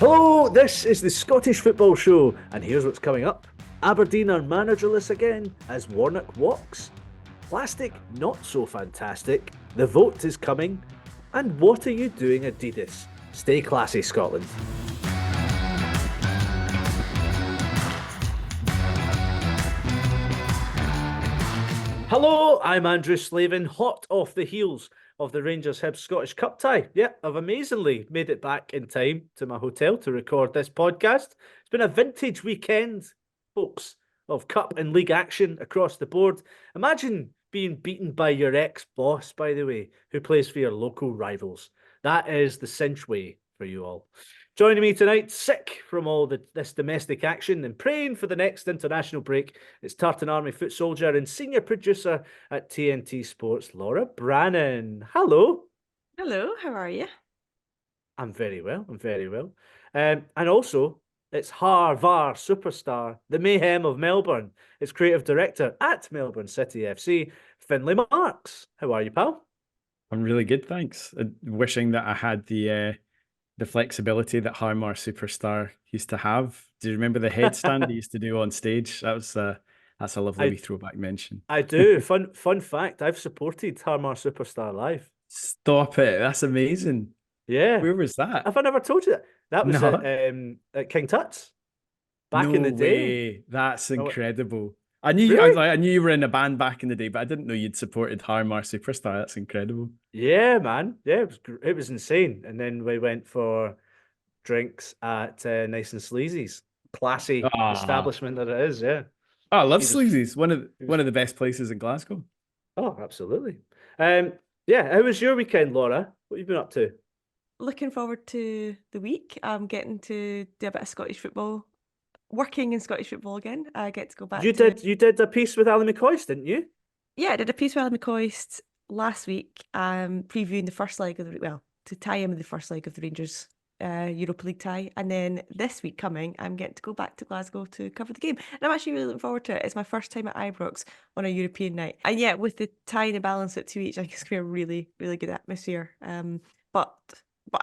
Hello, this is the Scottish Football Show, and here's what's coming up. Aberdeen are managerless again as Warnock walks. Plastic not so fantastic. The vote is coming. And what are you doing, Adidas? Stay classy, Scotland. Hello, I'm Andrew Slaven, hot off the heels of the Rangers Hibs Scottish Cup tie. Yeah, I've amazingly made it back in time to my hotel to record this podcast. It's been a vintage weekend, folks, of cup and league action across the board. Imagine being beaten by your ex-boss, by the way, who plays for your local rivals. That is the cinch way for you all. Joining me tonight, sick from all this domestic action and praying for the next international break, it's Tartan Army foot soldier and senior producer at TNT Sports, Laura Brannan. Hello. Hello, how are you? I'm very well. And also, it's Har-Var superstar, the mayhem of Melbourne. It's creative director at Melbourne City FC, Findlay Marks. How are you, pal? I'm really good, thanks. Wishing that I had the flexibility that Harmar Superstar used to have. Do you remember the headstand he used to do on stage? That's a lovely wee throwback mention. I do. Fun fact, I've supported Harmar Superstar live. Stop it. That's amazing. Yeah. Where was that? Have I never told you that? That was at King Tut's back in the day. That's incredible. I knew you were in a band back in the day, but I didn't know you'd supported Harmar Superstar. That's incredible. Yeah, man. Yeah, it was insane. And then we went for drinks at Nice and Sleazy's, classy establishment that it is. Yeah. Oh, I love Sleazy's. One of the best places in Glasgow. Oh, absolutely. Yeah. How was your weekend, Laura? What have you been up to? Looking forward to the week. I'm getting to do a bit of Scottish football, working in Scottish football again. I get to go back. You did a piece with Alan McCoist, didn't you? Yeah, I did a piece with Alan McCoist last week, previewing the first leg of to tie in with the first leg of the Rangers Europa League tie. And then this week coming, I'm getting to go back to Glasgow to cover the game. And I'm actually really looking forward to it. It's my first time at Ibrox on a European night. And yeah, with the tie and the balance at 2 each, I think it's going to be a really, really good atmosphere. But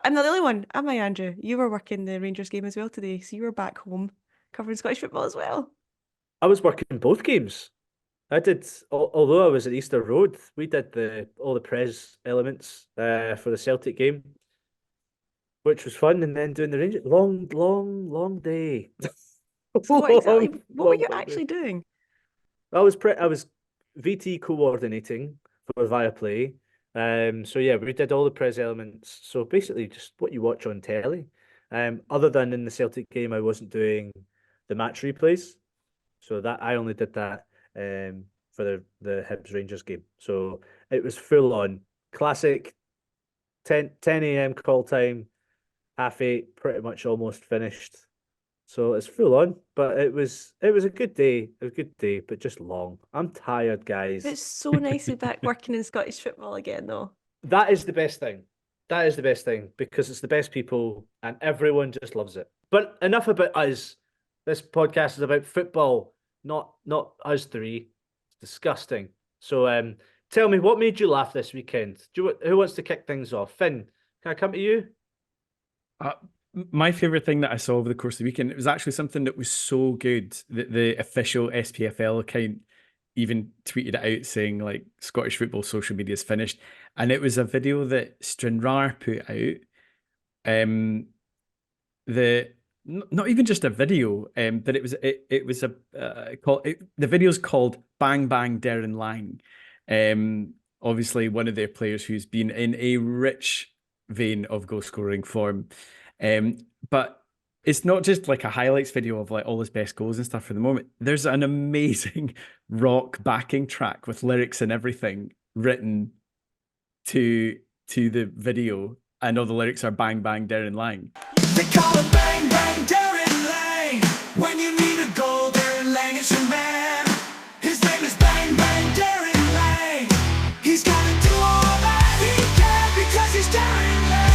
I'm not the only one, am I, Andrew? You were working the Rangers game as well today, so you were back home covering Scottish football as well. I was working both games. I did, although I was at Easter Road, we did all the press elements for the Celtic game, which was fun, and then doing the Rangers. Long day. So what were you actually doing? I was VT coordinating for Viaplay. So yeah, we did all the press elements. So basically, just what you watch on telly. Other than in the Celtic game, I wasn't doing the match replays. So that I only did that for the Hibs Rangers game. So it was full on classic 10 a.m. call time, 8:30, pretty much almost finished. So it's full on, but it was a good day, but just long. I'm tired, guys. It's so nice to be back working in Scottish football again, though. That is the best thing. That is the best thing because it's the best people and everyone just loves it. But enough about us. This podcast is about football, not us three. It's disgusting. So tell me, what made you laugh this weekend? Who wants to kick things off? Finn, can I come to you? My favorite thing that I saw over the course of the weekend, it was actually something that was so good that the official SPFL account even tweeted it out saying like Scottish football social media is finished. And it was a video that Stranraer put out. Not even just a video, but it was the video's called Bang Bang Deryn Lang. Obviously one of their players who's been in a rich vein of goal scoring form. But it's not just like a highlights video of like all his best goals and stuff for the moment. There's an amazing rock backing track with lyrics and everything written to the video, and all the lyrics are Bang Bang Deryn Lang. They call it Bang Bang Deryn Lang. When you need a goal, Deryn Lang is your man. His name is Bang Bang Deryn Lang. He's gonna do all that he can because he's Deryn Lang.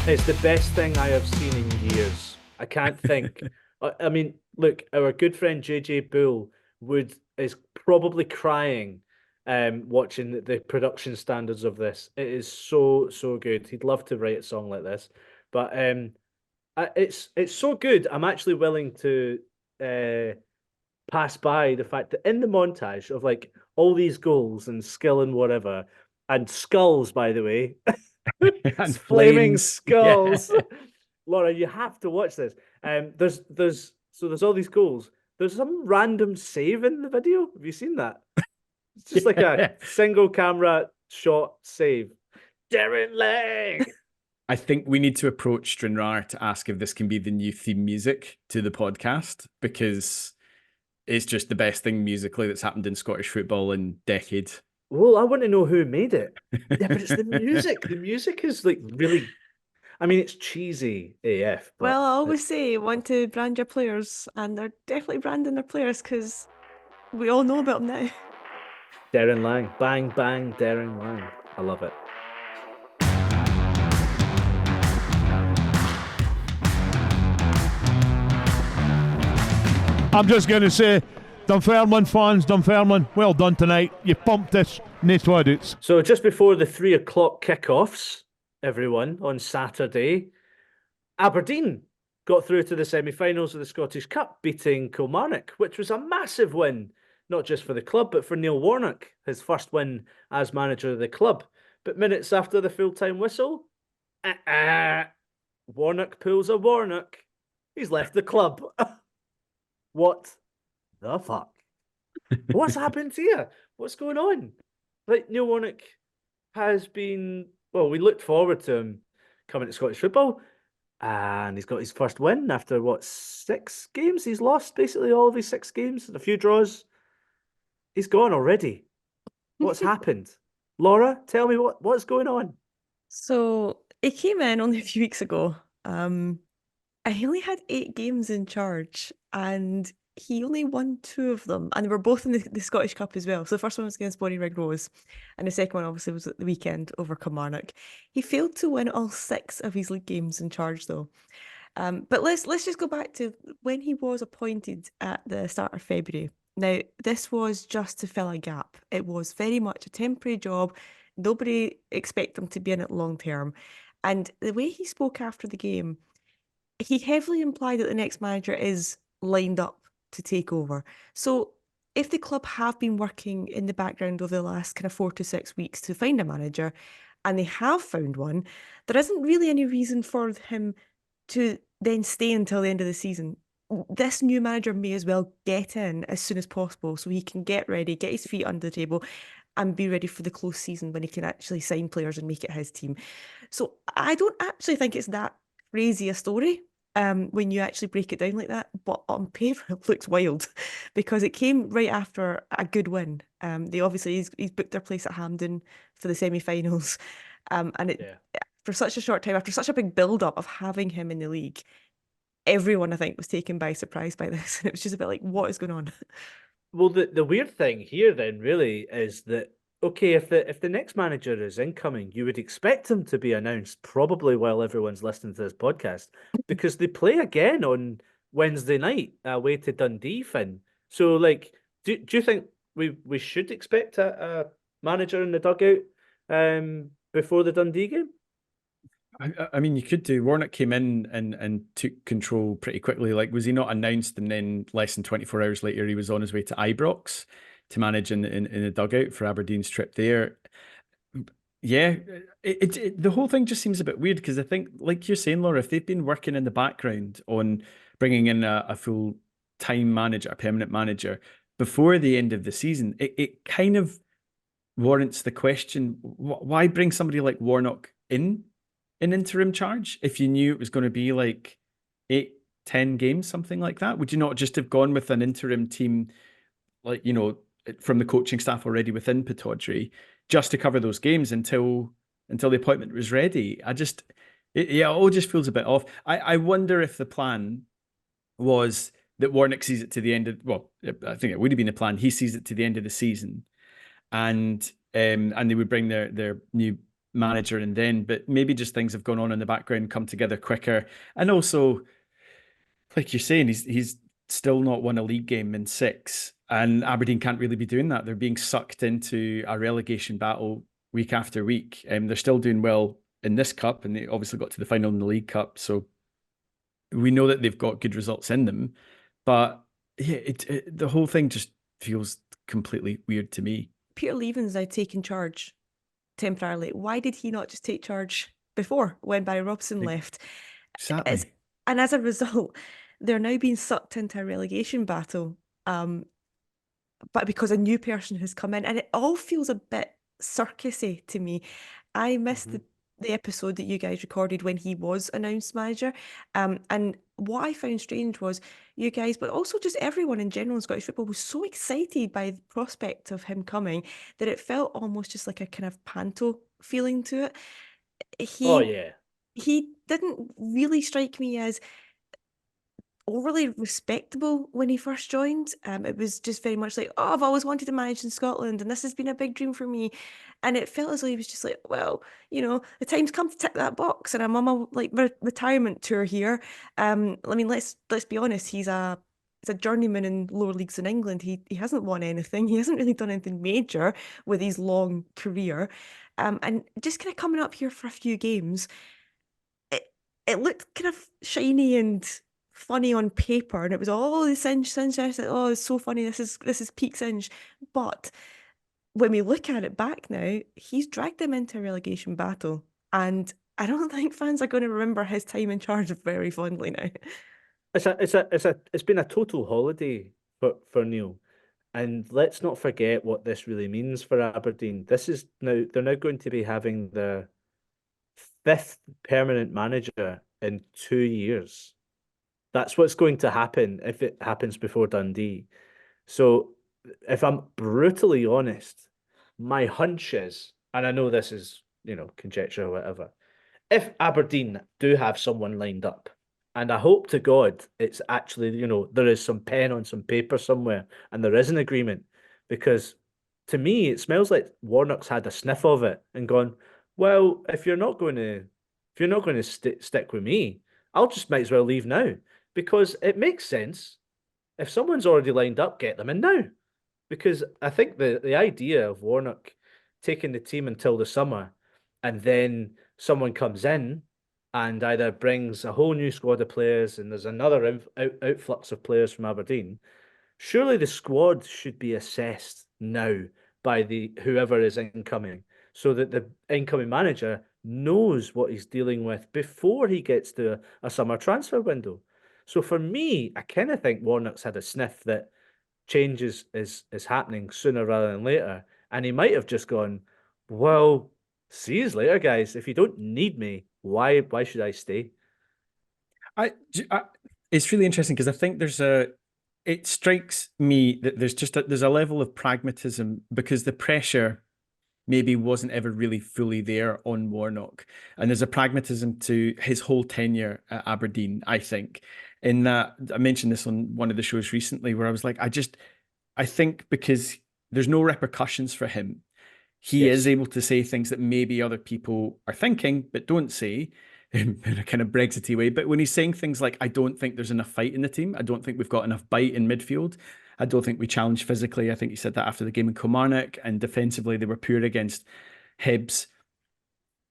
It's the best thing I have seen in years. I can't think. I mean, look, our good friend JJ Bull is probably crying watching the production standards of this. It is so good. He'd love to write a song like this, but it's so good. I'm actually willing to pass by the fact that in the montage of like all these goals and skill and whatever, and skulls, by the way, And flaming flames. skulls. Yeah. Laura, you have to watch this. There's all these goals. There's some random save in the video. Have you seen that? It's just like a single camera shot save. Deryn Lang. I think we need to approach Stranraer to ask if this can be the new theme music to the podcast, because it's just the best thing musically that's happened in Scottish football in decades. Well, I want to know who made it. Yeah, but it's the music. The music is like really. I mean, it's cheesy AF. But Well, I always say want to brand your players, and they're definitely branding their players because we all know about them now. Deryn Lang, bang bang, Deryn Lang. I love it. I'm just going to say, Dunfermline fans, Dunfermline, well done tonight. You pumped this, no doubts. So just before the 3 o'clock kickoffs, everyone, on Saturday, Aberdeen got through to the semi-finals of the Scottish Cup, beating Kilmarnock, which was a massive win, not just for the club, but for Neil Warnock, his first win as manager of the club. But minutes after the full-time whistle, Warnock pulls a Warnock. He's left the club. What the fuck? What's happened here? What's going on? Like, Neil Warnock has been, well, we looked forward to him coming to Scottish football, and he's got his first win after, what, 6 games? He's lost basically all of his 6 games and a few draws. He's gone already. What's happened? Laura, tell me what's going on. So he came in only a few weeks ago. He only had 8 games in charge, and he only won 2 of them, and they were both in the Scottish Cup as well. So the first one was against Bonnyrigg Rose, and the second one obviously was at the weekend over Kilmarnock. He failed to win all 6 of his league games in charge, though. But let's just go back to when he was appointed at the start of February. Now, this was just to fill a gap. It was very much a temporary job. Nobody expected him to be in it long term. And the way he spoke after the game, he heavily implied that the next manager is lined up to take over. So if the club have been working in the background over the last kind of 4 to 6 weeks to find a manager, and they have found one, there isn't really any reason for him to then stay until the end of the season. This new manager may as well get in as soon as possible so he can get ready, get his feet under the table, and be ready for the close season when he can actually sign players and make it his team. So I don't actually think it's that crazy a story when you actually break it down like that, but on paper it looks wild because it came right after a good win. They obviously he's booked their place at Hampden for the semi-finals, and for such a short time, after such a big build-up of having him in the league, everyone I think was taken by surprise by this, and it was just a bit like, what is going on? Well, the weird thing here then really is that, okay, if the next manager is incoming, you would expect him to be announced probably while everyone's listening to this podcast, because they play again on Wednesday night away to Dundee, Finn. So, like, do you think we should expect a manager in the dugout before the Dundee game? I mean, you could do. Warnock came in and took control pretty quickly. Like, was he not announced, and then less than 24 hours later, he was on his way to Ibrox to manage in the dugout for Aberdeen's trip there. Yeah, the whole thing just seems a bit weird because I think, like you're saying, Laura, if they've been working in the background on bringing in a full-time manager, a permanent manager, before the end of the season, it kind of warrants the question, why bring somebody like Warnock in interim charge if you knew it was going to be like 8-10 games, something like that? Would you not just have gone with an interim team, like, you know, from the coaching staff already within Pittodrie, just to cover those games until the appointment was ready? It all just feels a bit off. I wonder if the plan was that Warnock sees it to the end of, well, I think it would have been a plan. He sees it to the end of the season, and they would bring their new manager in then, but maybe just things have gone on in the background, come together quicker. And also, like you're saying, he's still not won a league game in 6, and Aberdeen can't really be doing that. They're being sucked into a relegation battle week after week. They're still doing well in this cup, and they obviously got to the final in the League Cup, so we know that they've got good results in them. But yeah, the whole thing just feels completely weird to me. Peter Leven's now taking charge temporarily. Why did he not just take charge before when Barry Robson left? Exactly. And as a result, they're now being sucked into a relegation battle. But because a new person has come in, and it all feels a bit circusy to me. I missed the episode that you guys recorded when he was announced manager. And what I found strange was you guys, but also just everyone in general in Scottish football, was so excited by the prospect of him coming that it felt almost just like a kind of panto feeling to it. Oh, yeah. He didn't really strike me as overly respectable when he first joined. It was just very much like, oh, I've always wanted to manage in Scotland and this has been a big dream for me. And it felt as though he was just like, well, you know, the time's come to tick that box and I'm on my like retirement tour here. I mean, let's be honest, he's a journeyman in lower leagues in England. He hasn't won anything. He hasn't really done anything major with his long career. And just kind of coming up here for a few games, it looked kind of shiny and funny on paper, and it was all the Singe. Oh, it's so funny. This is peak Singe. But when we look at it back now, he's dragged them into a relegation battle, and I don't think fans are going to remember his time in charge very fondly now. It's been a total holiday for Neil. And let's not forget what this really means for Aberdeen. They're now going to be having their 5th permanent manager in 2 years. That's what's going to happen if it happens before Dundee. So if I'm brutally honest, my hunch is, and I know this is, conjecture or whatever, if Aberdeen do have someone lined up, and I hope to God it's actually, there is some pen on some paper somewhere and there is an agreement, because to me it smells like Warnock's had a sniff of it and gone, well, if you're not going to stick with me, I'll just might as well leave now, because it makes sense. If someone's already lined up, get them in now. Because I think the idea of Warnock taking the team until the summer and then someone comes in and either brings a whole new squad of players and there's another outflux of players from Aberdeen, surely the squad should be assessed now by whoever is incoming, so that the incoming manager knows what he's dealing with before he gets to a summer transfer window. So for me, I kind of think Warnock's had a sniff that changes is happening sooner rather than later. And he might have just gone, well, see you later, guys. If you don't need me, why should I stay? It's really interesting because I think it strikes me that there's a level of pragmatism, because the pressure maybe wasn't ever really fully there on Warnock. And there's a pragmatism to his whole tenure at Aberdeen, I think. In that, I mentioned this on one of the shows recently where I was like, I think because there's no repercussions for him, he is able to say things that maybe other people are thinking but don't say in a kind of Brexity way. But when he's saying things like, I don't think there's enough fight in the team, I don't think we've got enough bite in midfield, I don't think we challenge physically. I think he said that after the game in Kilmarnock, and defensively they were poor against Hibs.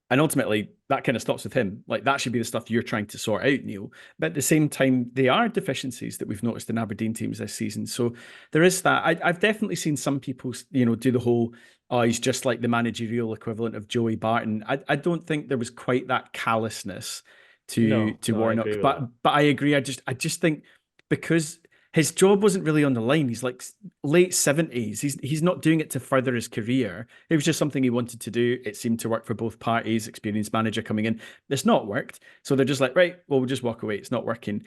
And ultimately, that kind of stops with him. Like, that should be the stuff you're trying to sort out, Neil. But at the same time, they are deficiencies that we've noticed in Aberdeen teams this season. So there is that. I've definitely seen some people, do the whole, oh, he's just like the managerial equivalent of Joey Barton. I don't think there was quite that callousness to Warnock. But I agree. I just think because his job wasn't really on the line. He's like late 70s. He's not doing it to further his career. It was just something he wanted to do. It seemed to work for both parties. Experienced manager coming in. It's not worked. So they're just like, right, well, we'll just walk away. It's not working.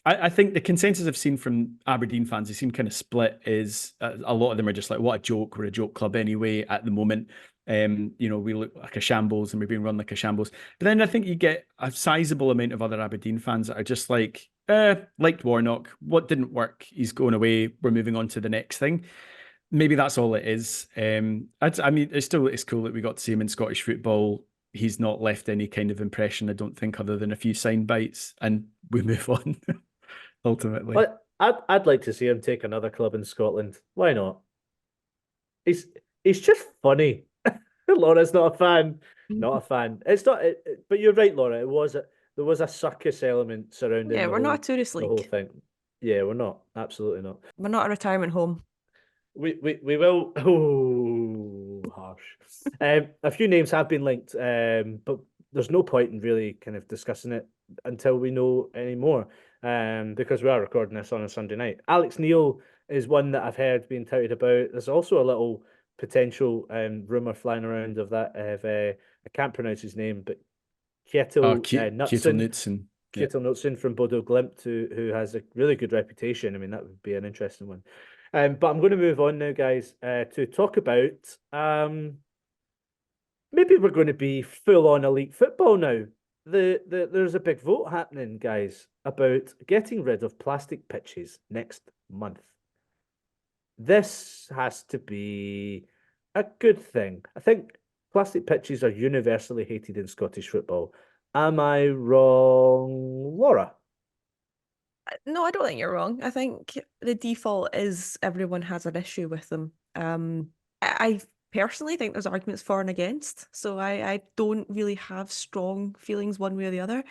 I think the consensus I've seen from Aberdeen fans, they seem kind of split, is a lot of them are just like, what a joke. We're a joke club anyway at the moment. We look like a shambles and we're being run like a shambles. But then I think you get a sizable amount of other Aberdeen fans that are just like, liked Warnock. What didn't work? He's going away. We're moving on to the next thing. Maybe that's all it is. It's cool that we got to see him in Scottish football. He's not left any kind of impression, I don't think, other than a few sign bites, and we move on ultimately. But I'd like to see him take another club in Scotland. Why not? He's he's just funny. Laura's not a fan. Not a fan. It's not. But you're right, Laura. There was a circus element surrounding Yeah, we're not a tourist the whole league. thing. Yeah, we're not. Absolutely not. We're not a retirement home. We will. Oh, harsh. A few names have been linked, but there's no point in really kind of discussing it until we know any more. Because we are recording this on a Sunday night. Alex Neil is one that I've heard being touted about. There's also a little potential rumor flying around of that. I can't pronounce his name, but Kjetil Kjetil Knutsen. Knutsen. Yeah. Kjetil Knutsen from Bodo Glimt, who has a really good reputation. I mean, that would be an interesting one. But I'm going to move on now, guys, to talk about maybe we're going to be full on elite football now. There's a big vote happening, guys, about getting rid of plastic pitches next month. This has to be a good thing. I think plastic pitches are universally hated in Scottish football. Am I wrong, Laura? No, I don't think you're wrong. I think the default is everyone has an issue with them. I personally think there's arguments for and against, so I don't really have strong feelings one way or the other.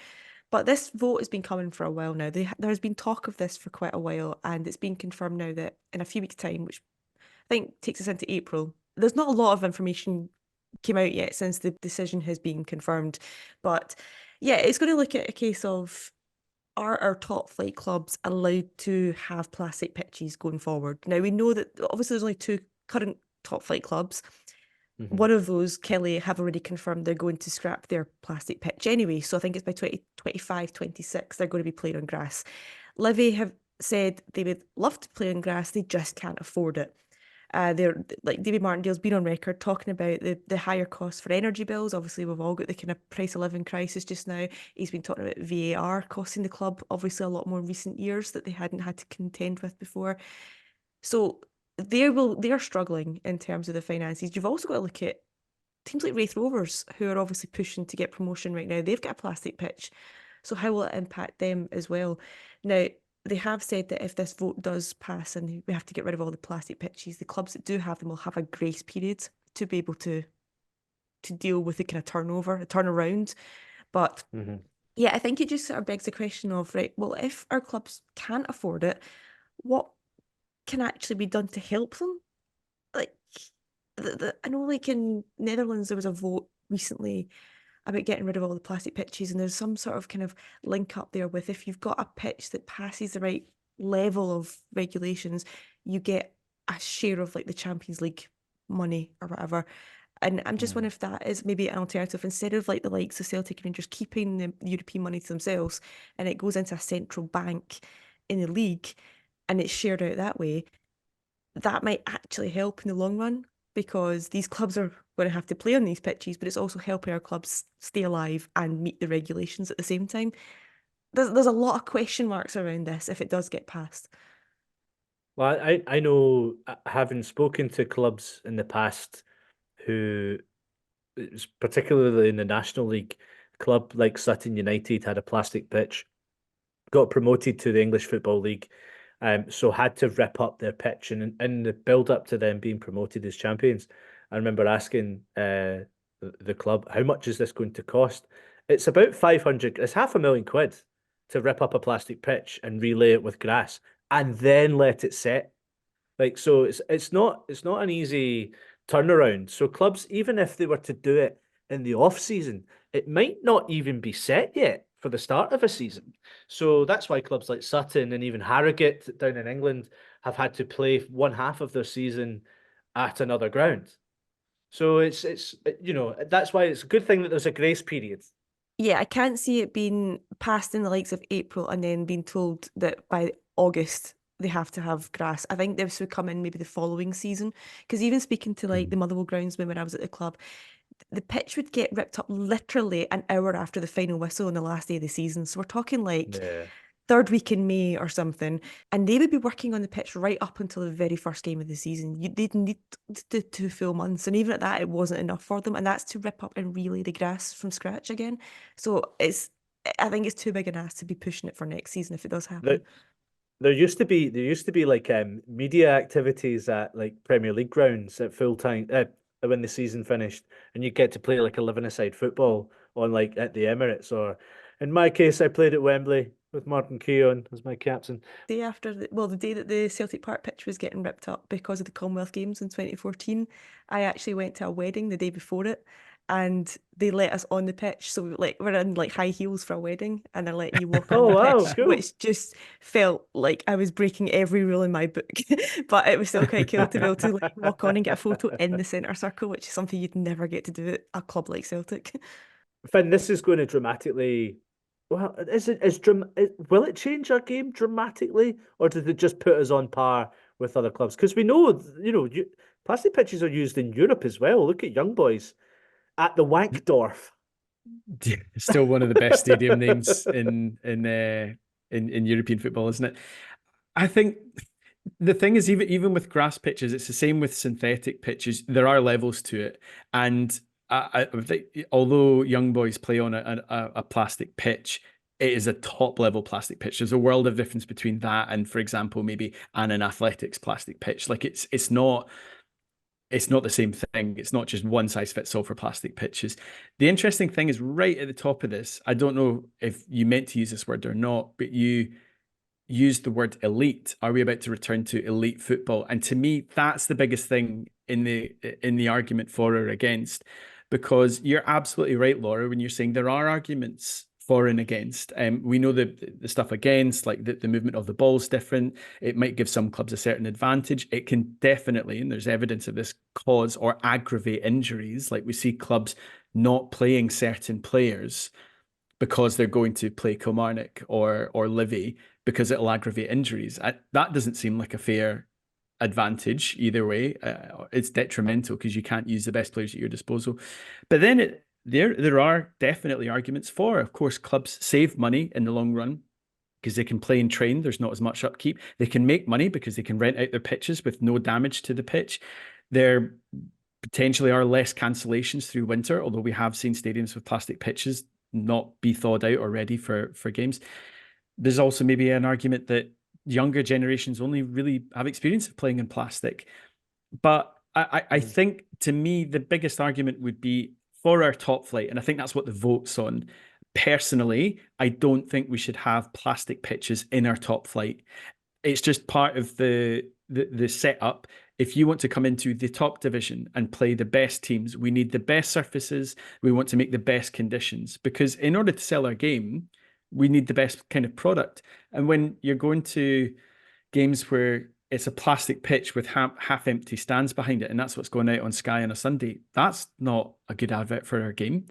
But this vote has been coming for a while now. There has been talk of this for quite a while, and it's been confirmed now that in a few weeks' time, which I think takes us into April, there's not a lot of information came out yet since the decision has been confirmed. But yeah, it's going to look at a case of, are our top flight clubs allowed to have plastic pitches going forward? Now, we know that obviously there's only two current top flight clubs. One of those, Kelly, have already confirmed they're going to scrap their plastic pitch anyway. So I think it's by 2025, 26, they're going to be playing on grass. Livy have said they would love to play on grass, they just can't afford it. They're like David Martindale's been on record talking about the higher costs for energy bills. Obviously, we've all got the kind of price of living crisis just now. He's been talking about VAR costing the club obviously a lot more in recent years that they hadn't had to contend with before. So they're struggling in terms of the finances. You've also got to look at teams like Wraith Rovers, who are obviously pushing to get promotion right now. They've got a plastic pitch. So how will it impact them as well? Now, they have said that if this vote does pass and we have to get rid of all the plastic pitches, the clubs that do have them will have a grace period to be able to deal with the kind of turnaround. But yeah, I think it just sort of begs the question of, right, well, if our clubs can't afford it, what can actually be done to help them? Like, I know like in Netherlands, there was a vote recently about getting rid of all the plastic pitches, and there's some sort of kind of link up there with if you've got a pitch that passes the right level of regulations, you get a share of like the Champions League money or whatever. And I'm just wondering if that is maybe an alternative instead of like the likes of Celtic and Rangers keeping the European money to themselves and it goes into a central bank in the league and it's shared out that way. That might actually help in the long run, because these clubs are going to have to play on these pitches, but it's also helping our clubs stay alive and meet the regulations at the same time. There's a lot of question marks around this if it does get passed. Well, I know, having spoken to clubs in the past who, particularly in the National League, a club like Sutton United had a plastic pitch, got promoted to the English Football League, so had to rip up their pitch. And in the build-up to them being promoted as champions, I remember asking the club, how much is this going to cost? It's about 500, it's £500,000 to rip up a plastic pitch and relay it with grass and then let it set. Like, so it's not an easy turnaround. So clubs, even if they were to do it in the off season, it might not even be set yet for the start of a season. So that's why clubs like Sutton and even Harrogate down in England have had to play one half of their season at another ground. So it's that's why it's a good thing that there's a grace period. Yeah, I can't see it being passed in the likes of April and then being told that by August they have to have grass. I think this would come in maybe the following season, because even speaking to like the Motherwell groundsman when I was at the club, the pitch would get ripped up literally an hour after the final whistle on the last day of the season. So we're talking like third week in May or something, and they would be working on the pitch right up until the very first game of the season. They'd need 2 full months, and even at that, it wasn't enough for them, and that's to rip up and relay the grass from scratch again. So I think it's too big an ask to be pushing it for next season if it does happen. There used to be like media activities at like Premier League grounds at full time when the season finished, and you get to play like 11-a-side football on like at the Emirates, or in my case, I played at Wembley with Martin Keown as my captain. Day after the day that the Celtic Park pitch was getting ripped up because of the Commonwealth Games in 2014, I actually went to a wedding the day before it, and they let us on the pitch. So we're in like high heels for a wedding, and they're letting you walk on Oh, the wow, pitch, cool. which just felt like I was breaking every rule in my book. But it was still quite cool to be able to like walk on and get a photo in the centre circle, which is something you'd never get to do at a club like Celtic. Finn, this is going to dramatically. Well, will it change our game dramatically, or did it just put us on par with other clubs? Because we know, plastic pitches are used in Europe as well. Look at Young Boys at the Wankdorf. Still one of the best stadium names in European football, isn't it? I think the thing is, even with grass pitches, it's the same with synthetic pitches. There are levels to it, and I think although Young Boys play on a plastic pitch, it is a top level plastic pitch. There's a world of difference between that and, for example, maybe an athletics plastic pitch. Like it's not the same thing. It's not just one size fits all for plastic pitches. The interesting thing is right at the top of this. I don't know if you meant to use this word or not, but you used the word elite. Are we about to return to elite football? And to me, that's the biggest thing in the argument for or against, because you're absolutely right, Laura, when you're saying there are arguments for and against. We know the stuff against, like the movement of the ball is different. It might give some clubs a certain advantage. It can definitely, and there's evidence of this, cause or aggravate injuries. Like we see clubs not playing certain players because they're going to play Kilmarnock or Livy because it'll aggravate injuries. That doesn't seem like a fair advantage either way. It's detrimental because you can't use the best players at your disposal. But then there are definitely arguments for, of course, clubs save money in the long run because they can play and train. There's not as much upkeep. They can make money because they can rent out their pitches with no damage to the pitch. There potentially are less cancellations through winter, although we have seen stadiums with plastic pitches not be thawed out or ready for games. There's also maybe an argument that younger generations only really have experience of playing in plastic. But I think, to me, the biggest argument would be for our top flight, and I think that's what the vote's on. Personally, I don't think we should have plastic pitches in our top flight. It's just part of the setup. If you want to come into the top division and play the best teams, we need the best surfaces. We want to make the best conditions, because in order to sell our game, we need the best kind of product. And when you're going to games where it's a plastic pitch with half empty stands behind it, and that's what's going out on Sky on a Sunday, that's not a good advert for our game.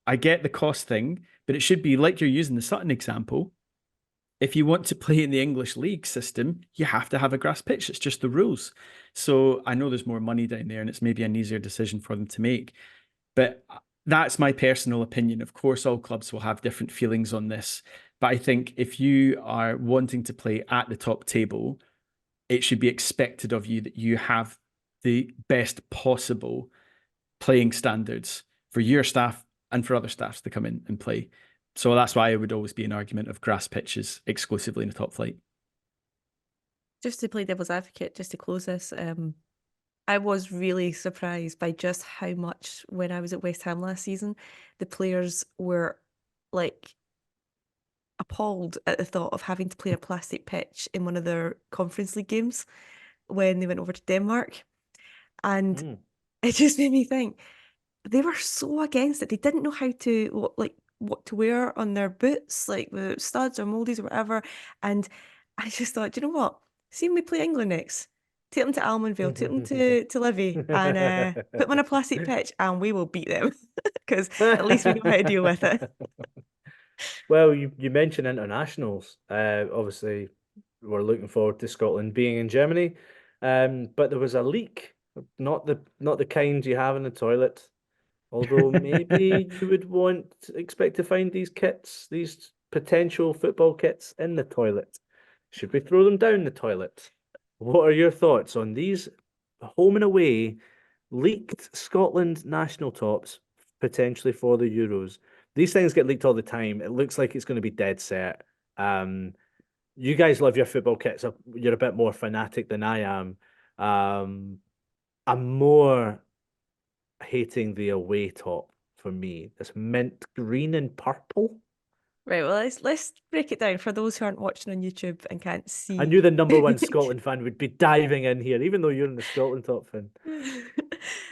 I get the cost thing, but it should be like you're using the Sutton example. If you want to play in the English league system, you have to have a grass pitch. It's just the rules. So I know there's more money down there and it's maybe an easier decision for them to make. But that's my personal opinion. Of course, all clubs will have different feelings on this. But I think if you are wanting to play at the top table, it should be expected of you that you have the best possible playing standards for your staff and for other staffs to come in and play. So that's why it would always be an argument of grass pitches exclusively in the top flight. Just to play devil's advocate, just to close this, I was really surprised by just how much, when I was at West Ham last season, the players were like appalled at the thought of having to play a plastic pitch in one of their Conference League games when they went over to Denmark. And it just made me think, they were so against it. They didn't know how to, what to wear on their boots, like the studs or moldies or whatever. And I just thought, you know what? See when we play England next, take them to Almondvale, take them to Livy, and put them on a plastic pitch, and we will beat them because at least we know how to deal with it. Well, you mentioned internationals. Obviously, we're looking forward to Scotland being in Germany. But there was a leak, not the kind you have in the toilet. Although maybe you would expect to find these kits, these potential football kits, in the toilet. Should we throw them down the toilet? What are your thoughts on these home and away leaked Scotland national tops, potentially for the Euros? These things get leaked all the time. It looks like it's going to be dead set. you guys love your football kits. You're a bit more fanatic than I am. I'm more hating the away top for me. It's mint green and purple. Right, well, let's break it down for those who aren't watching on YouTube and can't see. I knew the number one Scotland fan would be diving in here, even though you're in the Scotland top fan.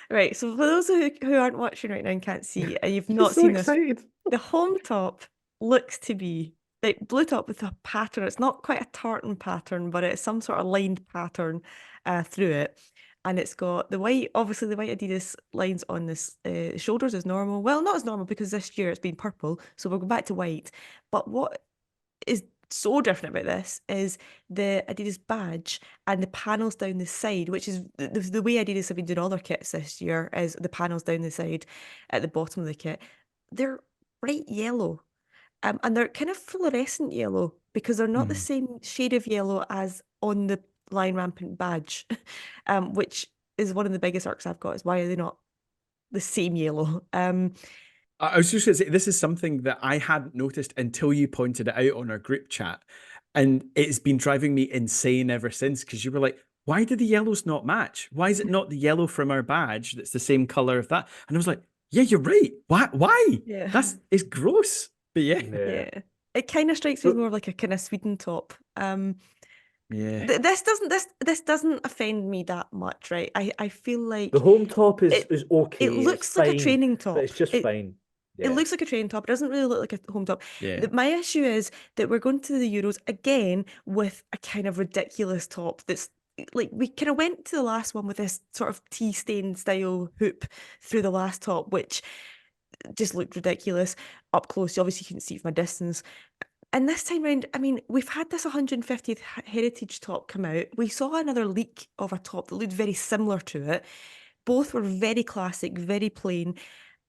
Right, so for those who aren't watching right now and can't see, and you've He's not so seen this, excited. the home top looks to be like blue top with a pattern. It's not quite a tartan pattern, but it's some sort of lined pattern through it. And it's got the white, obviously the white Adidas lines on this shoulders is normal. Well, not as normal because this year it's been purple, so we'll go back to white. But what is so different about this is the Adidas badge and the panels down the side, which is the way Adidas have been doing all their kits this year, is the panels down the side at the bottom of the kit. They're bright yellow. And they're kind of fluorescent yellow because they're not the same shade of yellow as on the Lion Rampant badge, which is one of the biggest irks I've got, is why are they not the same yellow? I was just going to say, this is something that I hadn't noticed until you pointed it out on our group chat. And it's been driving me insane ever since, because you were like, why do the yellows not match? Why is it not the yellow from our badge that's the same color of that? And I was like, yeah, you're right. Why? Yeah. It's gross. But yeah. Yeah. It kind of strikes me as more of like a kind of Sweden top. Yeah. This doesn't offend me that much, right? I feel like The home top is okay. it it's looks like a fine, training top. but it's just fine. It looks like a training top. It doesn't really look like a home top. Yeah. My issue is that we're going to the Euros again with a kind of ridiculous top that's like, we kind of went to the last one with this sort of tea stain style hoop through the last top, which just looked ridiculous up close. You obviously couldn't see it from a distance. And this time round, I mean, we've had this 150th heritage top come out. We saw another leak of a top that looked very similar to it. Both were very classic, very plain.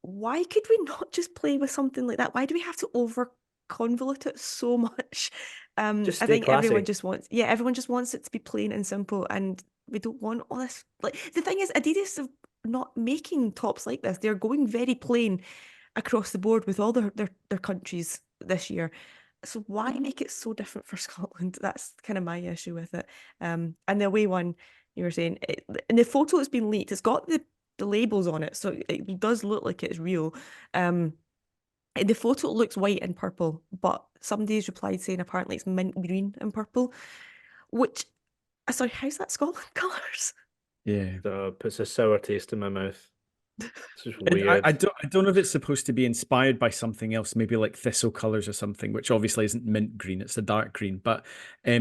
Why could we not just play with something like that? Why do we have to over convolute it so much? Just I stay think everyone classy. just wants, yeah, everyone just wants it to be plain and simple, and we don't want all this. Like, the thing is, Adidas are not making tops like this. They're going very plain across the board with all their countries this year. So why make it so different for Scotland? That's kind of my issue with it. And the away one, you were saying, in the photo it's been leaked, it's got the labels on it, so it does look like it's real. In the photo it looks white and purple, but somebody's replied saying apparently it's mint green and purple, which, sorry, how's that Scotland colours? Yeah. Puts a sour taste in my mouth. It's just And weird. I don't know if it's supposed to be inspired by something else, maybe like thistle colors or something, which obviously isn't mint green, it's a dark green. But I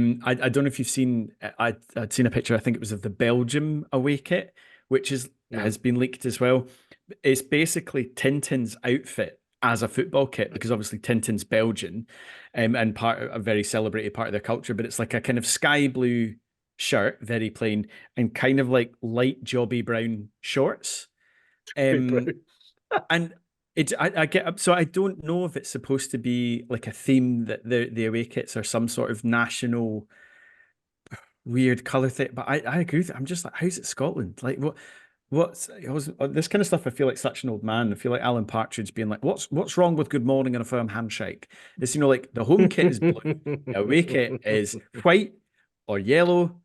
don't know if you've seen, I'd seen a picture, I think it was of the Belgium away kit, which has been leaked as well. It's basically Tintin's outfit as a football kit, because obviously Tintin's Belgian, and a very celebrated part of their culture, but it's like a kind of sky blue shirt, very plain, and kind of like light jobby brown shorts. And I get, so I don't know if it's supposed to be like a theme that the away kits are some sort of national weird color thing, but I agree with it. I'm just like, how's it Scotland? Like what's this kind of stuff? I feel like such an old man. I feel like Alan Partridge being like, what's wrong with good morning and a firm handshake? It's, like the home kit is blue, the away kit is white or yellow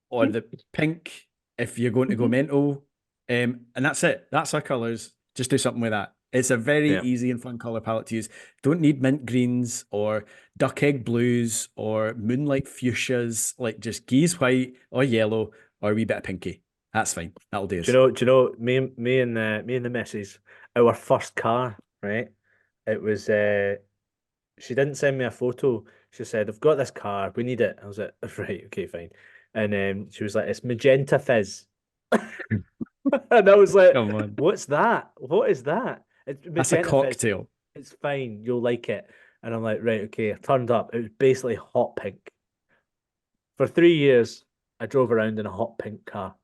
or the pink if you're going to go mental. And that's it. That's our colours. Just do something with that. It's a very easy and fun colour palette to use. Don't need mint greens or duck egg blues or moonlight fuchsias. Like, just geese white or yellow or a wee bit of pinky. That's fine. That'll do us. Do you know me and the missus, our first car, right? It was she didn't send me a photo. She said, I've got this car, we need it. I was like, right, okay, fine. And she was like, it's magenta fizz. And I was like, Come on. what's that? What is that? That's a cocktail. It's fine, you'll like it. And I'm like, right, okay. I turned up. It was basically hot pink. For 3 years, I drove around in a hot pink car.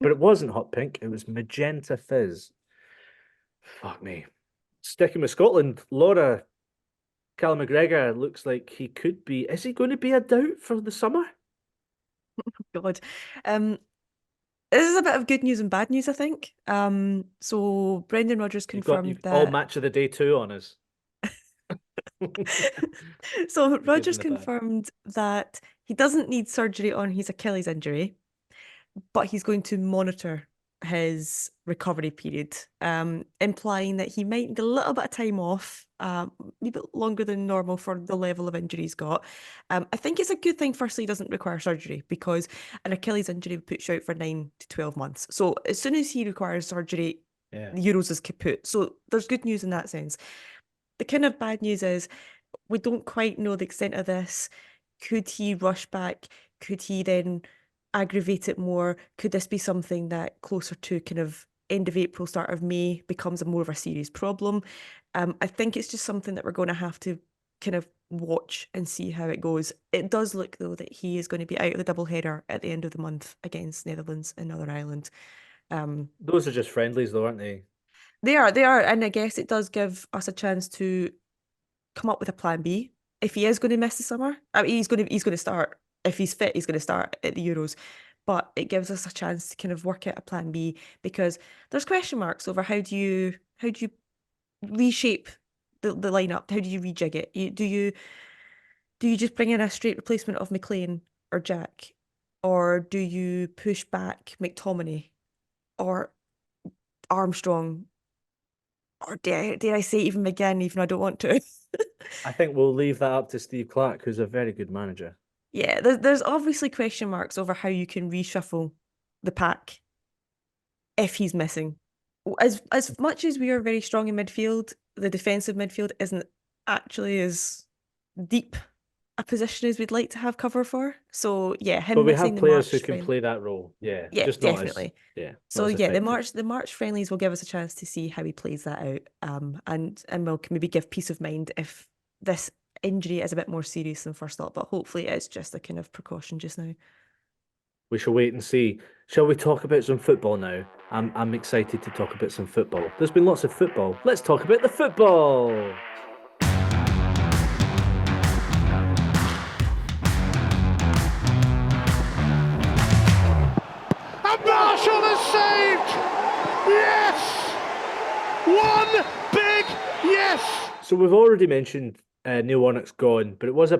But it wasn't hot pink, it was magenta fizz. Fuck me. Sticking with Scotland, Laura, Callum McGregor looks like he could be. Is he going to be a doubt for the summer? God. This is a bit of good news and bad news, I think. So Brendan Rodgers confirmed You've that all match of the day 2 on us. So Give Rogers him the bag. confirmed that he doesn't need surgery on his Achilles injury, but he's going to monitor his recovery period, implying that he might need a little bit of time off, maybe longer than normal for the level of injury he's got. I think it's a good thing, firstly, he doesn't require surgery, because an Achilles injury puts you out for 9 to 12 months. So as soon as he requires surgery, Yeah. the Euros is kaput. So there's good news in that sense. The kind of bad news is we don't quite know the extent of this. Could he rush back? Could he then aggravate it more? Could this be something that closer to kind of end of April, start of May becomes more of a serious problem? I think it's just something that we're going to have to kind of watch and see how it goes. It does look, though, that he is going to be out of the double header at the end of the month against Netherlands and Northern Ireland. Those are just friendlies, though, aren't they? They are, and I guess it does give us a chance to come up with a plan B if he is going to miss the summer. I mean, he's going to start if he's fit. He's going to start at the Euros, but it gives us a chance to kind of work out a plan B, because there's question marks over how do you reshape the lineup? How do you rejig it? Do you just bring in a straight replacement of McLean or Jack, or do you push back McTominay or Armstrong, or dare I say even McGinn, even though I don't want to? I think we'll leave that up to Steve Clark, who's a very good manager. Yeah, there's obviously question marks over how you can reshuffle the pack if he's missing. As much as we are very strong in midfield, the defensive midfield isn't actually as deep a position as we'd like to have cover for. So yeah, him But we missing have the players who March can play that role. Yeah, Yeah, just not as definitely. not So as yeah, effective. the March friendlies will give us a chance to see how he plays that out. And we'll maybe give peace of mind if this injury is a bit more serious than first thought, but hopefully it's just a kind of precaution just now. We shall wait and see. Shall we talk about some football now? I'm excited to talk about some football. There's been lots of football. Let's talk about the football. And Marshall has saved! Yes! One big yes! So we've already mentioned Neil Warnock's gone, but it was a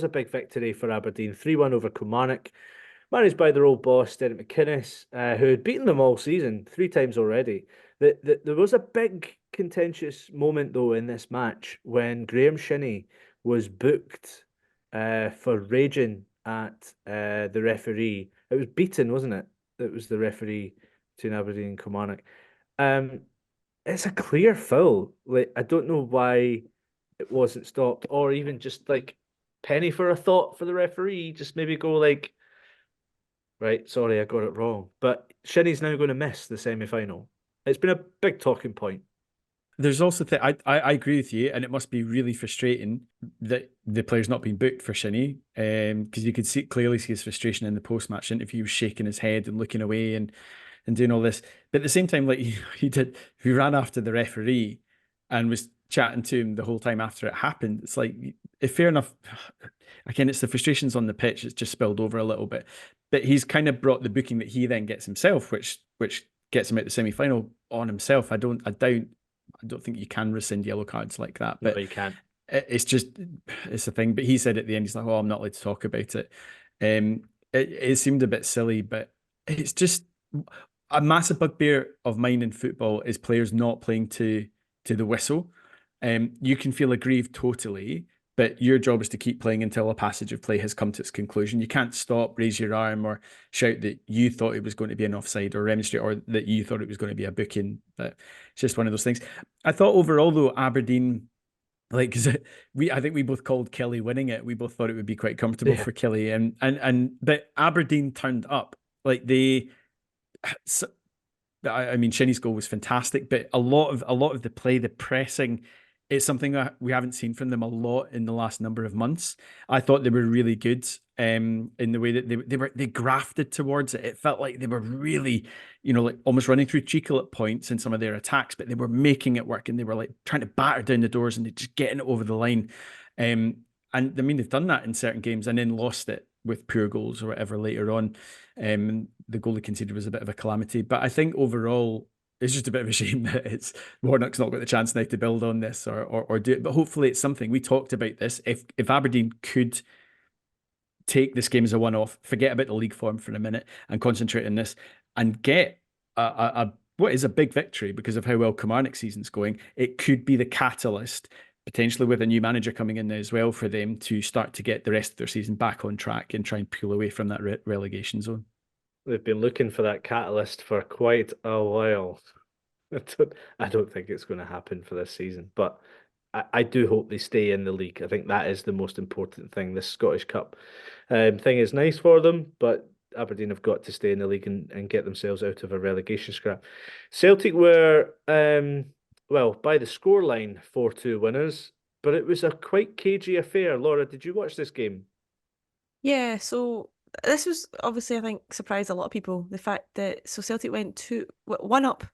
big victory for Aberdeen, 3-1 over Kilmarnock, managed by their old boss Deryn McInnes, who had beaten them all season 3 times already. There was a big contentious moment though in this match when Graham Shinney was booked for raging at the referee. It was Beaton, wasn't it? It was the referee between Aberdeen and Kilmarnock. It's a clear foul. Like, I don't know why it wasn't stopped, or even just like penny for a thought for the referee. Just maybe go like, right, sorry, I got it wrong. But Shinney's now going to miss the semi-final. It's been a big talking point. There's also I agree with you, and it must be really frustrating that the player's not been booked for Shinney, because you could clearly see his frustration in the post-match interview. He was shaking his head and looking away and doing all this. But at the same time, like he ran after the referee and was chatting to him the whole time after it happened. It's like, if fair enough, again, it's the frustrations on the pitch. It's just spilled over a little bit. But he's kind of brought the booking that he then gets himself, which gets him out the semi-final on himself. I don't think you can rescind yellow cards like that. But no, you can't. It's a thing. But he said at the end, he's like, "Oh, I'm not allowed to talk about it." It seemed a bit silly, but it's just a massive bugbear of mine in football is players not playing to the whistle. You can feel aggrieved totally, but your job is to keep playing until a passage of play has come to its conclusion. You can't stop, raise your arm, or shout that you thought it was going to be an offside, or remonstrate, or that you thought it was going to be a booking. But it's just one of those things. I thought overall, though, Aberdeen, like, cause I think we both called Kelly winning it. We both thought it would be quite comfortable for Kelly, but Aberdeen turned up. Like I mean, Shinney's goal was fantastic, but a lot of the play, the pressing, it's something that we haven't seen from them a lot in the last number of months. I thought they were really good in the way that they grafted towards it. It felt like they were really, like almost running through treacle at points in some of their attacks, but they were making it work, and they were like trying to batter down the doors and they're just getting it over the line. And I mean, they've done that in certain games and then lost it with poor goals or whatever later on. The goal they conceded was a bit of a calamity. But I think overall, it's just a bit of a shame that it's Warnock's not got the chance now to build on this or do it. But hopefully it's something. We talked about this. If Aberdeen could take this game as a one-off, forget about the league form for a minute and concentrate on this and get a what is a big victory because of how well Kilmarnock's season's going, it could be the catalyst, potentially with a new manager coming in there as well, for them to start to get the rest of their season back on track and try and peel away from that relegation zone. They've been looking for that catalyst for quite a while. I don't think it's going to happen for this season, but I do hope they stay in the league. I think that is the most important thing. This Scottish Cup thing is nice for them, but Aberdeen have got to stay in the league and get themselves out of a relegation scrap. Celtic were, well, by the scoreline, 4-2 winners, but it was a quite cagey affair. Laura, did you watch this game? Yeah, so this was obviously, I think, surprised a lot of people. The fact that Celtic went 1 up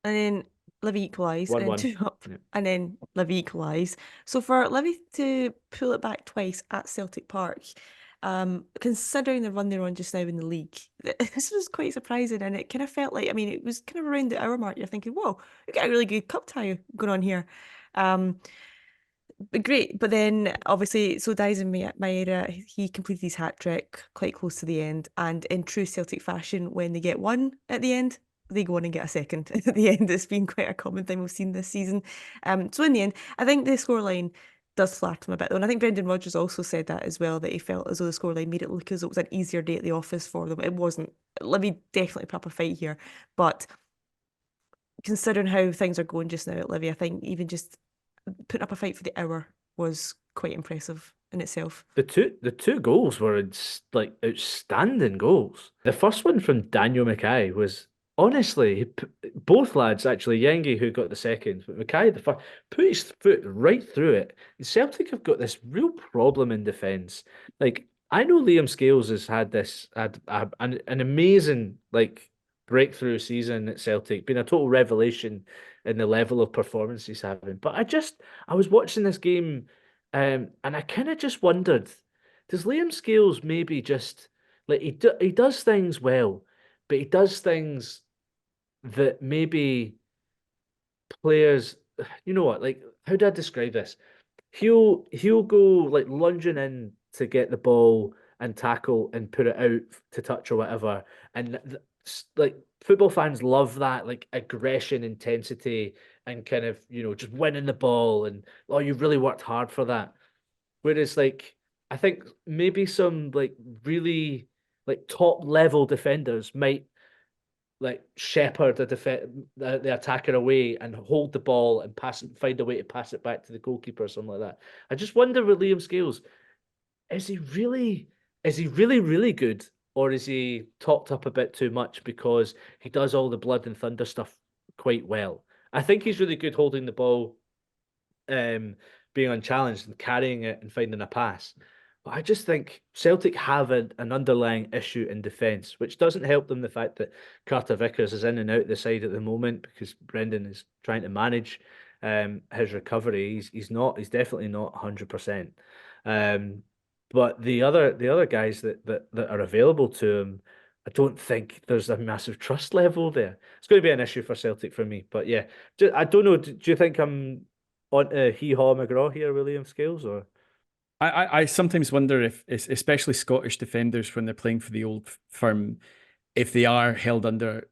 and then Livy equalised, and then 1-1. 2 up, Yeah. and then Livy equalised. So for Livy to pull it back twice at Celtic Park, considering the run they're on just now in the league, this was quite surprising, and it kind of felt like, I mean, it was kind of around the hour mark. You're thinking, whoa, we got a really good cup tie going on here. But great, but then obviously, so Dyson Maeda, he completed his hat trick quite close to the end, and in true Celtic fashion, when they get one at the end, they go on and get a second at the end. It's been quite a common thing we've seen this season. So in the end, I think the scoreline does flatter them a bit, though, and I think Brendan Rodgers also said that as well, that he felt as though the scoreline made it look as though it was an easier day at the office for them. It wasn't. Livy definitely put up a fight here, but considering how things are going just now at Livy, I think even just putting up a fight for the hour was quite impressive in itself. The two goals were like outstanding goals. The first one from Daniel Mackay was honestly, both lads actually, Yengi who got the second, but Mackay the first, put his foot right through it. Celtic have got this real problem in defence. Like, I know Liam Scales has had an amazing like breakthrough season at Celtic, been a total revelation in the level of performance he's having. But I was watching this game, and I kind of just wondered, does Liam Scales maybe just like he does things well, but he does things that maybe players, you know what, like, how do I describe this? He'll go like lunging in to get the ball and tackle and put it out to touch or whatever, and like football fans love that, like, aggression, intensity, and kind of, you know, just winning the ball, and oh, you really worked hard for that. Whereas, like, I think maybe some like really like top level defenders might like shepherd the attacker away and hold the ball and find a way to pass it back to the goalkeeper or something like that. I just wonder with Liam Scales, is he really really good, or is he topped up a bit too much because he does all the blood and thunder stuff quite well? I think he's really good holding the ball, being unchallenged and carrying it and finding a pass. But I just think Celtic have an underlying issue in defence, which doesn't help them the fact that Carter Vickers is in and out the side at the moment because Brendan is trying to manage his recovery. He's definitely not 100%. But the other guys that are available to him, I don't think there's a massive trust level there. It's going to be an issue for Celtic for me. But yeah, I don't know. Do you think I'm on hee-haw McGraw here, William Scales, or? I sometimes wonder if, especially Scottish defenders, when they're playing for the old firm, if they are held under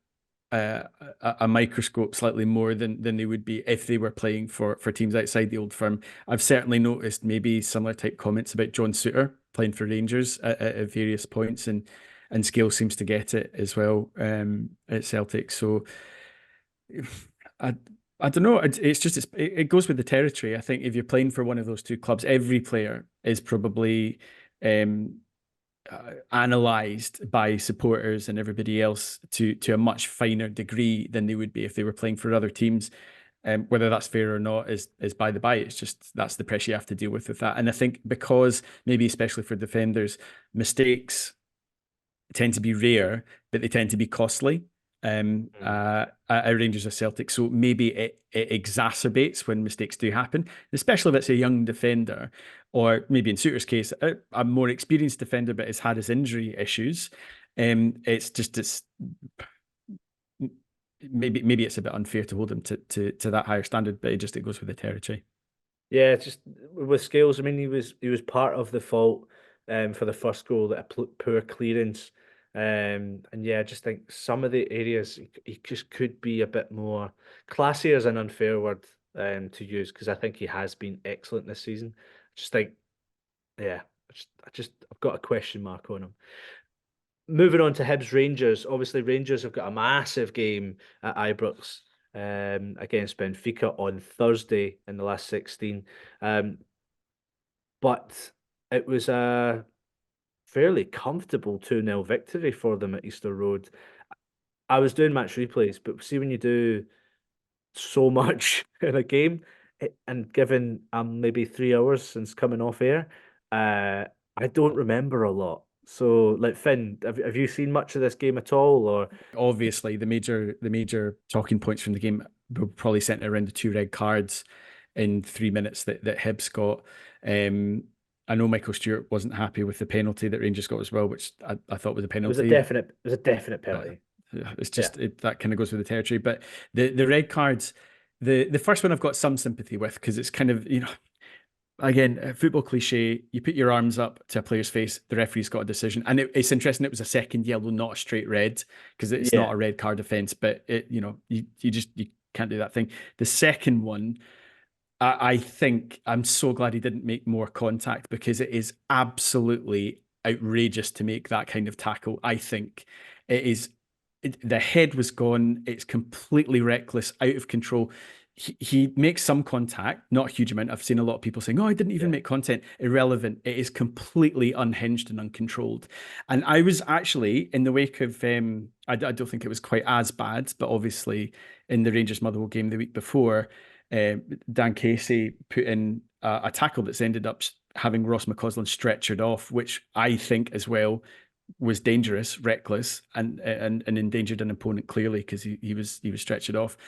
a microscope slightly more than they would be if they were playing for teams outside the old firm. I've certainly noticed maybe similar type comments about John Souttar playing for Rangers at various points, and Scales seems to get it as well at Celtic. So I don't know. It's just it goes with the territory. I think if you're playing for one of those two clubs, every player is probably analysed by supporters and everybody else to a much finer degree than they would be if they were playing for other teams. Whether that's fair or not is by the by. It's just that's the pressure you have to deal with that. And I think because maybe especially for defenders, mistakes tend to be rare, but they tend to be costly. At Rangers or Celtic, so maybe it exacerbates when mistakes do happen, especially if it's a young defender, or maybe in Souttar's case a more experienced defender but has had his injury issues. It's maybe it's a bit unfair to hold him to that higher standard, but it goes with the territory. Yeah, just with Scales, I mean, he was part of the fault for the first goal, that poor clearance. And yeah, I just think some of the areas he just could be a bit more classier is an unfair word to use, because I think he has been excellent this season. I just think, yeah, I've got a question mark on him. Moving on to Hibs Rangers. Obviously, Rangers have got a massive game at Ibrox against Benfica on Thursday in the last 16. But it was a fairly comfortable 2-0 victory for them at Easter Road. I was doing match replays, but see, when you do so much in a game, and given maybe 3 hours since coming off air, I don't remember a lot. So, like, Finn, have you seen much of this game at all? Or Obviously, the major talking points from the game were probably centered around the 2 red cards in 3 minutes that Hibs got. I know Michael Stewart wasn't happy with the penalty that Rangers got as well, which I thought was a penalty. it was a definite penalty. It's just that kind of goes with the territory. But the red cards, the first one I've got some sympathy with, because it's kind of, again, a football cliche, you put your arms up to a player's face, the referee's got a decision. And it's interesting, it was a second yellow, not a straight red, because it's not a red card offence, but you can't do that thing. The second one, I think I'm so glad he didn't make more contact, because it is absolutely outrageous to make that kind of tackle. I think it is. The head was gone. It's completely reckless, out of control. He makes some contact, not a huge amount. I've seen a lot of people saying, "Oh, I didn't even make contact." Irrelevant. It is completely unhinged and uncontrolled. And I was actually in the wake of. I don't think it was quite as bad, but obviously in the Rangers Motherwell game the week before, Dan Casey put in a tackle that's ended up having Ross McCausland stretchered off, which I think as well was dangerous, reckless, and endangered an opponent clearly, because he was stretchered off.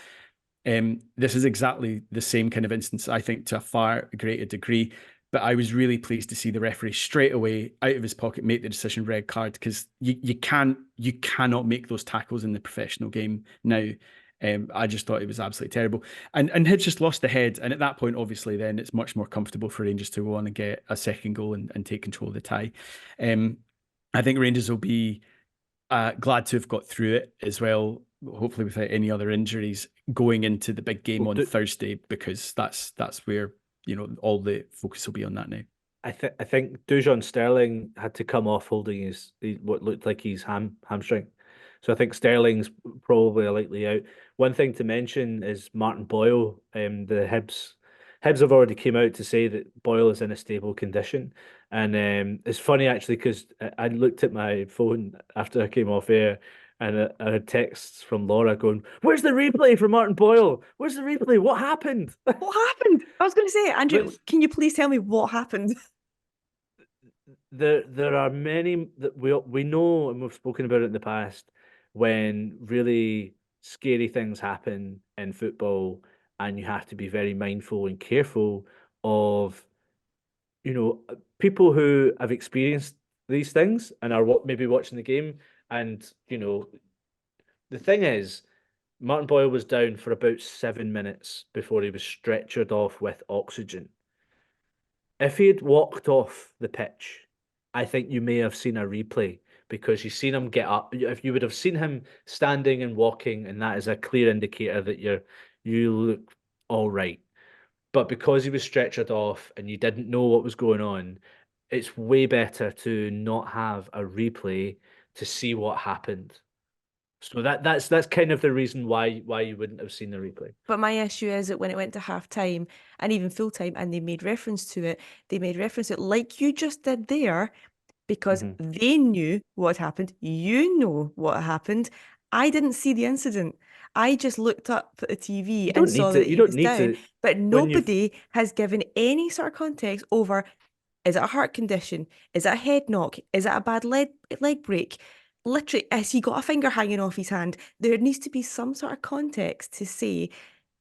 This is exactly the same kind of instance, I think, to a far greater degree. But I was really pleased to see the referee straight away out of his pocket make the decision red card, because you cannot make those tackles in the professional game now. I just thought it was absolutely terrible. And Hibs just lost the head. And at that point, obviously, then it's much more comfortable for Rangers to go on and get a second goal and take control of the tie. I think Rangers will be glad to have got through it as well, hopefully without any other injuries, going into the big game on Thursday, because that's where all the focus will be on that now. I think Dujon Sterling had to come off holding what looked like his hamstring. So I think Sterling's probably a likely out. One thing to mention is Martin Boyle. The Hibs have already came out to say that Boyle is in a stable condition. And it's funny, actually, because I looked at my phone after I came off air, and I had texts from Laura going, "Where's the replay for Martin Boyle? Where's the replay? What happened?" What happened? I was going to say, Andrew, can you please tell me what happened? There are many that we know, and we've spoken about it in the past, when really scary things happen in football, and you have to be very mindful and careful of people who have experienced these things and are maybe watching the game. And the thing is, Martin Boyle was down for about 7 minutes before he was stretchered off with oxygen. If he had walked off the pitch, I think you may have seen a replay, because you've seen him get up. If you would have seen him standing and walking, and that is a clear indicator that you look all right. But because he was stretchered off and you didn't know what was going on, it's way better to not have a replay to see what happened. So that's kind of the reason why you wouldn't have seen the replay. But my issue is that when it went to half time and even full time, and they made reference to it, like you just did there, because they knew what happened. You know what happened. I didn't see the incident. I just looked up at the TV and saw that he was down. But nobody has given any sort of context over, is it a heart condition? Is it a head knock? Is it a bad leg break? Literally, has he got a finger hanging off his hand? There needs to be some sort of context to say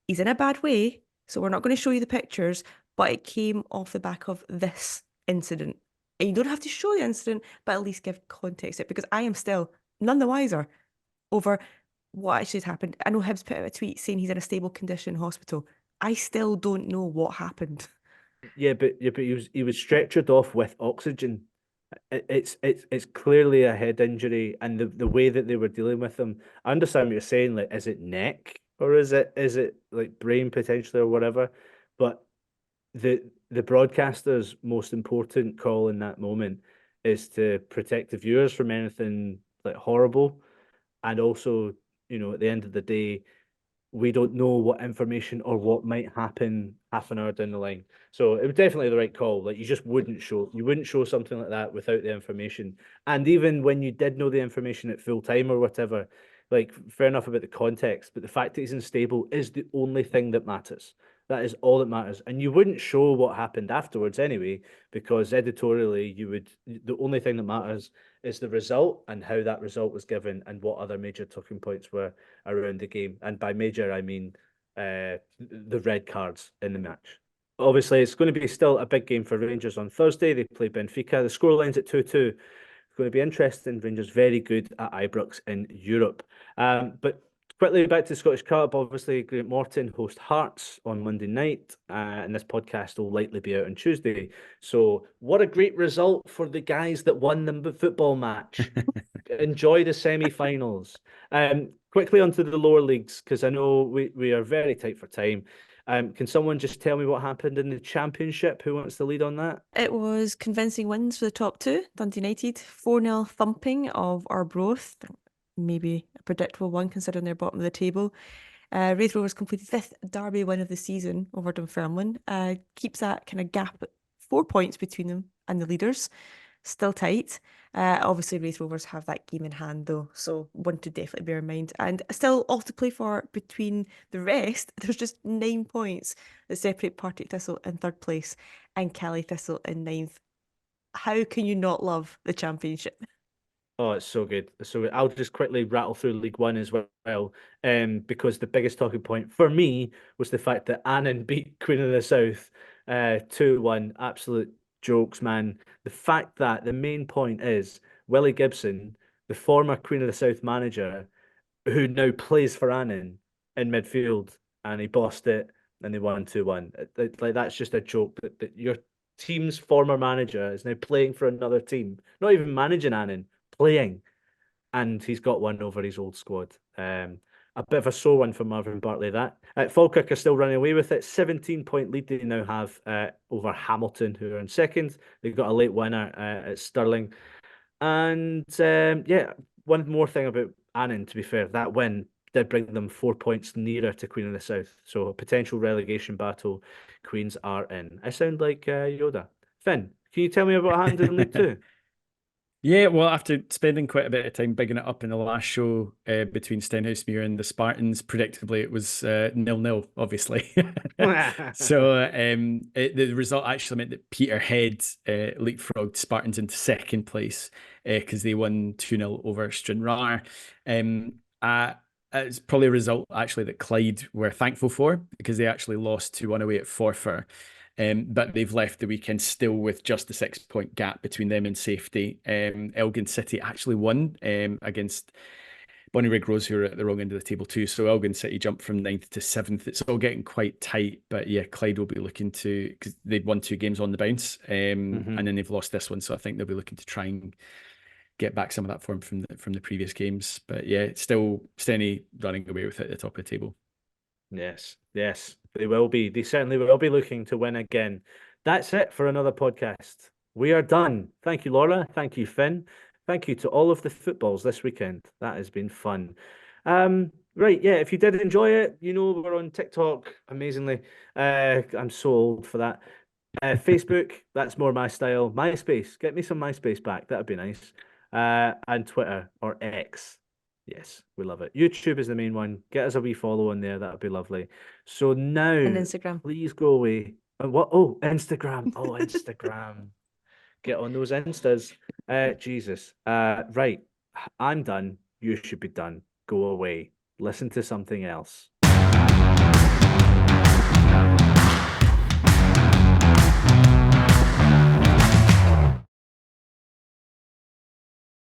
he's in a bad way, so we're not going to show you the pictures, but it came off the back of this incident. And you don't have to show the incident, but at least give context to it, because I am still none the wiser over what actually has happened. I know Hibs put out a tweet saying he's in a stable condition in hospital. I still don't know what happened. But he was stretchered off with oxygen. It's clearly a head injury, and the way that they were dealing with him. I understand what you're saying. Like, is it neck or is it like brain potentially or whatever? But the broadcaster's most important call in that moment is to protect the viewers from anything like horrible, and also, at the end of the day, we don't know what information or what might happen half an hour down the line. So it was definitely the right call. Like, you wouldn't show something like that without the information. And even when you did know the information at full time or whatever, like, fair enough about the context, but the fact that he's unstable is the only thing that matters. That is all that matters. And you wouldn't show what happened afterwards anyway, because editorially the only thing that matters is the result and how that result was given and what other major talking points were around the game. And by major, I mean the red cards in the match. Obviously, it's going to be still a big game for Rangers on Thursday. They play Benfica. The scoreline's at 2-2. It's going to be interesting. Rangers very good at Ibrox in Europe. But quickly back to the Scottish Cup. Obviously, Great Morton host Hearts on Monday night, and this podcast will likely be out on Tuesday. So, what a great result for the guys that won the football match. Enjoy the semi-finals. Quickly onto the lower leagues, because I know we are very tight for time. Can someone just tell me what happened in the Championship? Who wants to lead on that? It was convincing wins for the top two. Dundee United, 4-0 thumping of Arbroath. Maybe a predictable one considering they're bottom of the table. Raith Rovers completed 5th derby win of the season over Dunfermline. Keeps that kind of gap at 4 points between them and the leaders. Still tight. Obviously, Raith Rovers have that game in hand, though, so one to definitely bear in mind. And still all to play for between the rest. There's just 9 points that separate Partick Thistle in 3rd place and Kelly Thistle in 9th. How can you not love the Championship? Oh, it's so good. So I'll just quickly rattle through League One as well, because the biggest talking point for me was the fact that Annan beat Queen of the South 2-1. Absolute jokes, man. The fact that the main point is Willie Gibson, the former Queen of the South manager, who now plays for Annan in midfield, and he bossed it and they won 2-1. Like, that's just a joke that your team's former manager is now playing for another team, not even managing Annan, playing, and he's got one over his old squad. A bit of a sore one for Marvin Bartley, that. Falkirk are still running away with it. 17-point lead they now have over Hamilton, who are in second. They've got a late winner at Stirling. And one more thing about Annan, to be fair, that win did bring them 4 points nearer to Queen of the South. So a potential relegation battle Queens are in. I sound like Yoda. Finn, can you tell me about what happened in League Two? Yeah, well, after spending quite a bit of time bigging it up in the last show between Stenhousemuir and the Spartans, predictably it was 0-0, obviously. So the result actually meant that Peterhead leapfrogged Spartans into 2nd place because they won 2-0 over Stranraer. It's probably a result actually that Clyde were thankful for, because they actually lost 2-1 away at Forfar. But they've left the weekend still with just a 6-point gap between them and safety. Elgin City actually won against Bonnyrigg Rose, who are at the wrong end of the table too. So Elgin City jumped from 9th to 7th. It's all getting quite tight. But yeah, Clyde will be looking to, because they'd won 2 games on the bounce, and then they've lost this one. So I think they'll be looking to try and get back some of that form from the previous games. But yeah, it's still Steny running away with it at the top of the table. Yes, they will be. They certainly will be looking to win again. That's it for another podcast. We are done. Thank you, Laura. Thank you, Finn. Thank you to all of the footballs this weekend. That has been fun. Right, yeah, if you did enjoy it, we're on TikTok, amazingly. I'm so old for that. Facebook, that's more my style. MySpace, get me some MySpace back. That would be nice. And Twitter, or X. Yes, we love it. YouTube is the main one. Get us a wee follow on there. That would be lovely. So now, And Instagram. please go away. What? Oh, Instagram. Oh, Instagram. Get on those Instas. Jesus. Right. I'm done. You should be done. Go away. Listen to something else.